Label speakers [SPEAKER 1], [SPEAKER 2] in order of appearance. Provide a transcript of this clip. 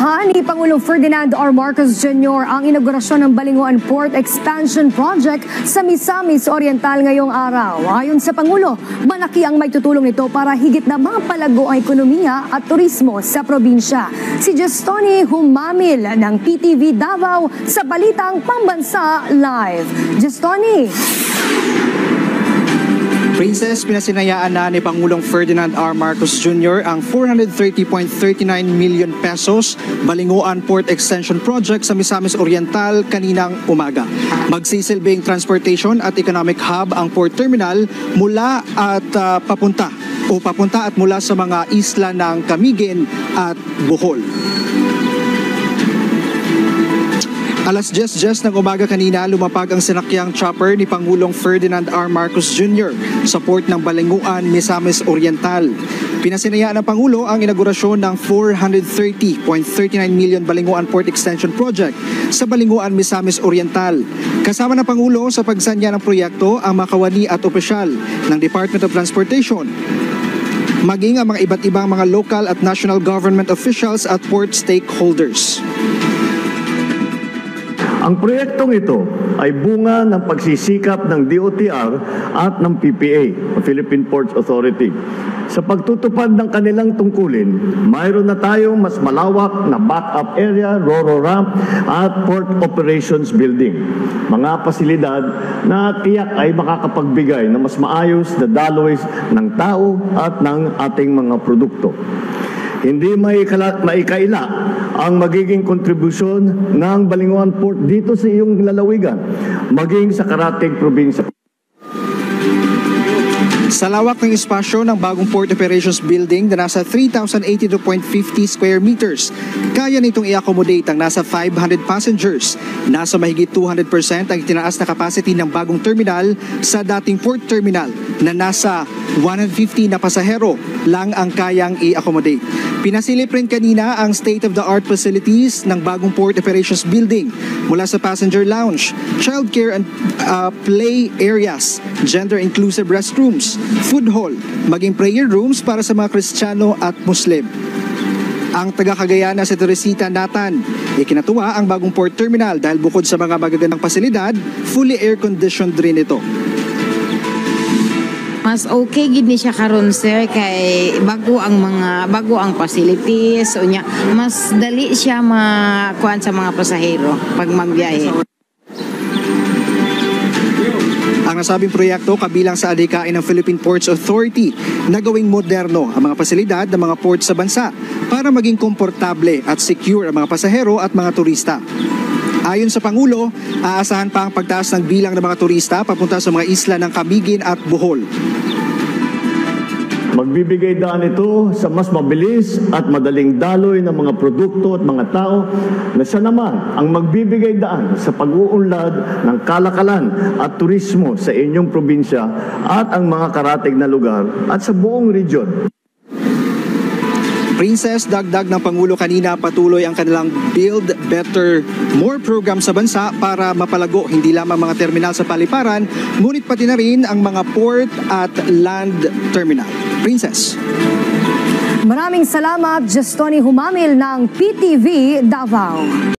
[SPEAKER 1] Tinanghahan ni Pangulong Ferdinand R. Marcos Jr. ang inaugurasyon ng Balinguan Port Expansion Project sa Misamis Oriental ngayong araw. Ayon sa Pangulo, malaki ang may tutulong nito para higit na mapalago ang ekonomiya at turismo sa probinsya. Si Justoni Humamil ng PTV Davao sa Balitang Pambansa Live. Justoni!
[SPEAKER 2] Princess, pinasinayaan na ni Pangulong Ferdinand R. Marcos Jr. ang 430.39 million pesos Balinguan Port Extension Project sa Misamis Oriental kaninang umaga. Magsisilbing transportation at economic hub ang port terminal mula at papunta at mula sa mga isla ng Camiguin at Bohol. Alas 10:10 ng umaga kanina, lumapag ang sinakyang chopper ni Pangulong Ferdinand R. Marcos Jr. sa port ng Balinguan, Misamis Oriental. Pinasinayaan ng Pangulo ang inaugurasyon ng 430.39 million Balinguan Port Extension Project sa Balinguan, Misamis Oriental. Kasama ng Pangulo sa pagsanya ng proyekto ang mga kawani at opisyal ng Department of Transportation, maging ang mga iba't ibang mga local at national government officials at port stakeholders.
[SPEAKER 3] Ang proyektong ito ay bunga ng pagsisikap ng DOTR at ng PPA, Philippine Ports Authority. Sa pagtutupad ng kanilang tungkulin, mayroon na tayong mas malawak na backup area, ro-ro ramp at port operations building. Mga pasilidad na tiyak ay makakapagbigay ng mas maayos na daloy ng tao at ng ating mga produkto. Hindi maikaila ang magiging kontribusyon ng Balinguan Port dito sa iyong lalawigan, maging sa karatig probinsya.
[SPEAKER 2] Sa lawak ng espasyo ng bagong Port Operations Building na nasa 3,082.50 square meters, kaya nitong i-accommodate ang nasa 500 passengers. Nasa mahigit 200% ang itinaas na capacity ng bagong terminal sa dating port terminal na nasa 150 na pasahero lang ang kayang i-accommodate. Pinasilip rin kanina ang state-of-the-art facilities ng bagong Port Operations Building mula sa passenger lounge, childcare and play areas, gender-inclusive restrooms, food hall, maging prayer rooms para sa mga Kristiyano at Muslim. Ang taga-Cagayan na si Teresita Nathan, ikinatuwa ang bagong port terminal dahil bukod sa mga magagandang pasilidad, fully air-conditioned rin ito.
[SPEAKER 4] Mas okay gid ni siya karon sir kay bago ang facilities unya mas dali siya makuan sa mga pasahero pag magbiyahe.
[SPEAKER 2] Ang nasabing proyekto kabilang sa adhikain ng Philippine Ports Authority na gawing moderno ang mga pasilidad ng mga port sa bansa para maging komportable at secure ang mga pasahero at mga turista. Ayon sa Pangulo, aasahan pa ang pagtaas ng bilang ng mga turista papunta sa mga isla ng Camiguin at Bohol.
[SPEAKER 3] Magbibigay daan ito sa mas mabilis at madaling daloy ng mga produkto at mga tao na siya naman ang magbibigay daan sa pag-uunlad ng kalakalan at turismo sa inyong probinsya at ang mga karatig na lugar at sa buong region.
[SPEAKER 2] Princess, dagdag ng Pangulo kanina, patuloy ang kanilang Build Better More program sa bansa para mapalago hindi lamang mga terminal sa paliparan, ngunit pati na rin ang mga port at land terminal. Princess.
[SPEAKER 1] Maraming salamat, Justoni Humamil ng PTV Davao.